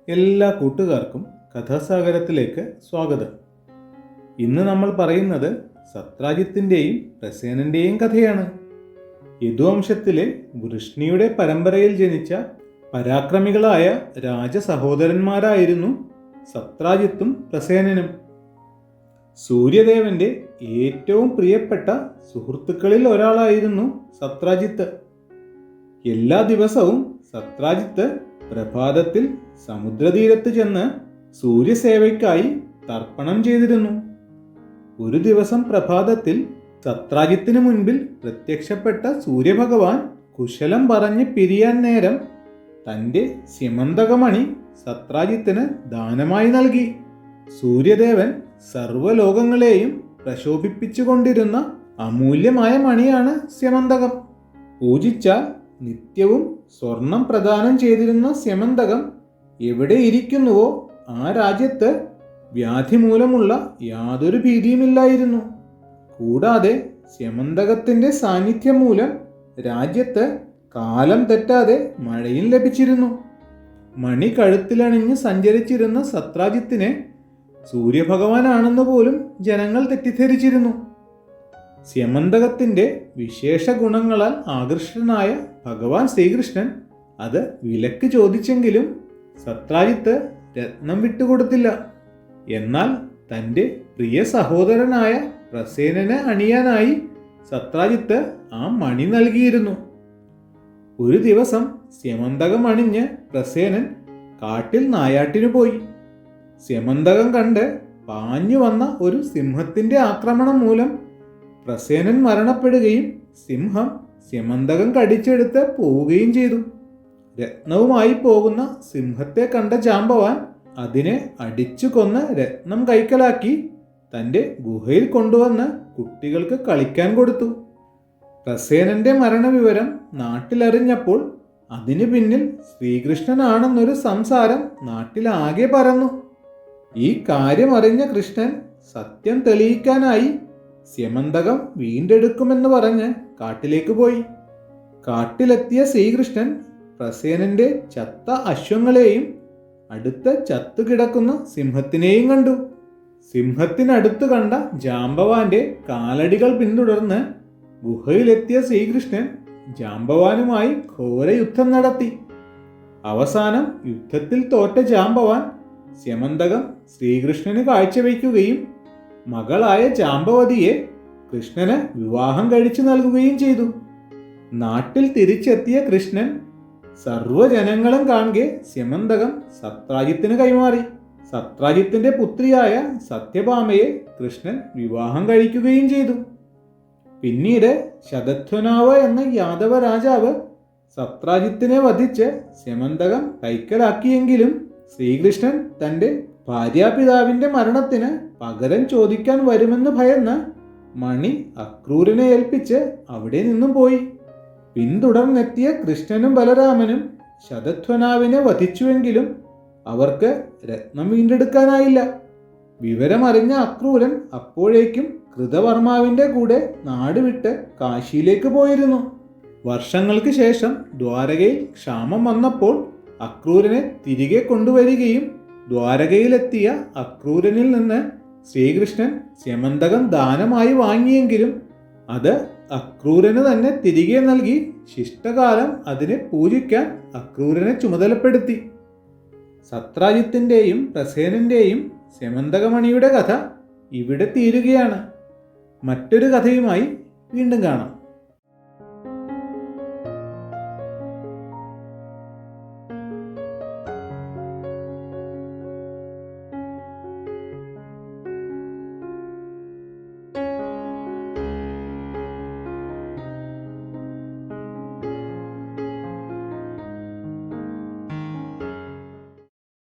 എല്ലാ കൂട്ടുകാർക്കും കഥാസാഗരത്തിലേക്ക് സ്വാഗതം. ഇന്ന് നമ്മൾ പറയുന്നത് സത്രാജിത്തിൻ്റെയും പ്രസേനൻ്റെയും കഥയാണ്. യദുവംശത്തിലെ വൃഷ്ണിയുടെ പരമ്പരയിൽ ജനിച്ച പരാക്രമികളായ രാജസഹോദരന്മാരായിരുന്നു സത്രാജിത്തും പ്രസേനനും. സൂര്യദേവന്റെ ഏറ്റവും പ്രിയപ്പെട്ട സുഹൃത്തുക്കളിൽ ഒരാളായിരുന്നു സത്രാജിത്ത്. എല്ലാ ദിവസവും സത്രാജിത്ത് പ്രഭാതത്തിൽ സമുദ്രതീരത്ത് ചെന്ന് സൂര്യസേവയ്ക്കായി തർപ്പണം ചെയ്തിരുന്നു. ഒരു ദിവസം പ്രഭാതത്തിൽ സത്രാജിത്തിന് മുൻപിൽ പ്രത്യക്ഷപ്പെട്ട സൂര്യഭഗവാൻ കുശലം പറഞ്ഞ് പിരിയാൻ നേരം തൻ്റെ സ്യമന്തകമണി സത്രാജിത്തിന് ദാനമായി നൽകി. സൂര്യദേവൻ സർവ്വലോകങ്ങളെയും പ്രശോഭിപ്പിച്ചുകൊണ്ടിരുന്ന അമൂല്യമായ മണിയാണ് സ്യമന്തകം. പൂജിച്ചാൽ നിത്യവും സ്വർണം പ്രദാനം ചെയ്തിരുന്ന സ്യമന്തകം എവിടെ ഇരിക്കുന്നുവോ ആ രാജ്യത്ത് വ്യാധി മൂലമുള്ള യാതൊരു ഭീതിയുമില്ലായിരുന്നു. കൂടാതെ സ്യമന്തകത്തിൻ്റെ സാന്നിധ്യം മൂലം രാജ്യത്ത് കാലം തെറ്റാതെ മഴയും ലഭിച്ചിരുന്നു. മണി കഴുത്തിലണിഞ്ഞ് സഞ്ചരിച്ചിരുന്ന സത്രാജിത്തിനെ സൂര്യഭഗവാനാണെന്ന് പോലും ജനങ്ങൾ തെറ്റിദ്ധരിച്ചിരുന്നു. സ്യമന്തകത്തിൻ്റെ വിശേഷ ഗുണങ്ങളാൽ ആകൃഷ്ടനായ ഭഗവാൻ ശ്രീകൃഷ്ണൻ അത് വിലക്ക് ചോദിച്ചെങ്കിലും സത്രാജിത്ത് രത്നം വിട്ടുകൊടുത്തില്ല. എന്നാൽ തൻ്റെ പ്രിയ സഹോദരനായ പ്രസേനനെ അണിയാനായി സത്രാജിത്ത് ആ മണി നൽകിയിരുന്നു. ഒരു ദിവസം സ്യമന്തകം അണിഞ്ഞ് പ്രസേനൻ കാട്ടിൽ നായാട്ടിനു പോയി. സ്യമന്തകം കണ്ട് പാഞ്ഞു വന്ന ഒരു സിംഹത്തിൻ്റെ ആക്രമണം മൂലം പ്രസേനൻ മരണപ്പെടുകയും സിംഹം സ്യമന്തകം കടിച്ചെടുത്ത് പോവുകയും ചെയ്തു. രത്നവുമായി പോകുന്ന സിംഹത്തെ കണ്ട ജാമ്പവാൻ അതിനെ അടിച്ചു കൊന്ന് രത്നം കൈക്കലാക്കി തൻ്റെ ഗുഹയിൽ കൊണ്ടുവന്ന് കുട്ടികൾക്ക് കളിക്കാൻ കൊടുത്തു. പ്രസേനന്റെ മരണവിവരം നാട്ടിലറിഞ്ഞപ്പോൾ അതിനു പിന്നിൽ ശ്രീകൃഷ്ണനാണെന്നൊരു സംസാരം നാട്ടിലാകെ പരന്നു. ഈ കാര്യം അറിഞ്ഞ കൃഷ്ണൻ സത്യം തെളിയിക്കാനായി സ്യമന്തകം വീണ്ടെടുക്കുമെന്ന് പറഞ്ഞ് കാട്ടിലേക്ക് പോയി. കാട്ടിലെത്തിയ ശ്രീകൃഷ്ണൻ പ്രസേനന്റെ ചത്ത അശ്വങ്ങളെയും അടുത്ത് ചത്തുകിടക്കുന്ന സിംഹത്തിനെയും കണ്ടു. സിംഹത്തിനടുത്ത് കണ്ട ജാമ്പവാന്റെ കാലടികൾ പിന്തുടർന്ന് ഗുഹയിലെത്തിയ ശ്രീകൃഷ്ണൻ ജാമ്പവാനുമായി ഘോര യുദ്ധം നടത്തി. അവസാനം യുദ്ധത്തിൽ തോറ്റ ജാമ്പവാൻ സ്യമന്തകം ശ്രീകൃഷ്ണന് കാഴ്ചവെക്കുകയും മകളായ ജാമ്പവതിയെ കൃഷ്ണന് വിവാഹം കഴിച്ചു നൽകുകയും ചെയ്തു. നാട്ടിൽ തിരിച്ചെത്തിയ കൃഷ്ണൻ സർവ്വജനങ്ങളും കാണെ സ്യമന്തകം സത്രാജിത്തിന് കൈമാറി. സത്രാജിത്തിന്റെ പുത്രിയായ സത്യഭാമയെ കൃഷ്ണൻ വിവാഹം കഴിക്കുകയും ചെയ്തു. പിന്നീട് ശതധ്വനാവ് എന്ന യാദവ രാജാവ് സത്രാജിത്തിനെ വധിച്ച് സ്യമന്തകം കൈക്കലാക്കിയെങ്കിലും ശ്രീകൃഷ്ണൻ തൻ്റെ ഭാര്യാപിതാവിൻ്റെ മരണത്തിന് പകരം ചോദിക്കാൻ വരുമെന്ന് ഭയന്ന് മണി അക്രൂരനെ ഏൽപ്പിച്ച് അവിടെ നിന്നും പോയി. പിന്തുടർന്നെത്തിയ കൃഷ്ണനും ബലരാമനും ശതധ്വനാവിനെ വധിച്ചുവെങ്കിലും അവർക്ക് രത്നം വീണ്ടെടുക്കാനായില്ല. വിവരമറിഞ്ഞ അക്രൂരൻ അപ്പോഴേക്കും കൃതവർമാവിൻ്റെ കൂടെ നാടുവിട്ട് കാശിയിലേക്ക് പോയിരുന്നു. വർഷങ്ങൾക്ക് ശേഷം ദ്വാരകയിൽ ക്ഷാമം വന്നപ്പോൾ അക്രൂരനെ തിരികെ കൊണ്ടുവരികയും ദ്വാരകയിലെത്തിയ അക്രൂരനിൽ നിന്ന് ശ്രീകൃഷ്ണൻ സ്യമന്തകം ദാനമായി വാങ്ങിയെങ്കിലും അത് അക്രൂരന് തന്നെ തിരികെ നൽകി ശിഷ്ടകാലം അതിനെ പൂജിക്കാൻ അക്രൂരനെ ചുമതലപ്പെടുത്തി. സത്രാജിത്തിൻ്റെയും പ്രസേനന്റെയും സ്യമന്തകമണിയുടെ കഥ ഇവിടെ തീരുകയാണ്. മറ്റൊരു കഥയുമായി വീണ്ടും കാണാം.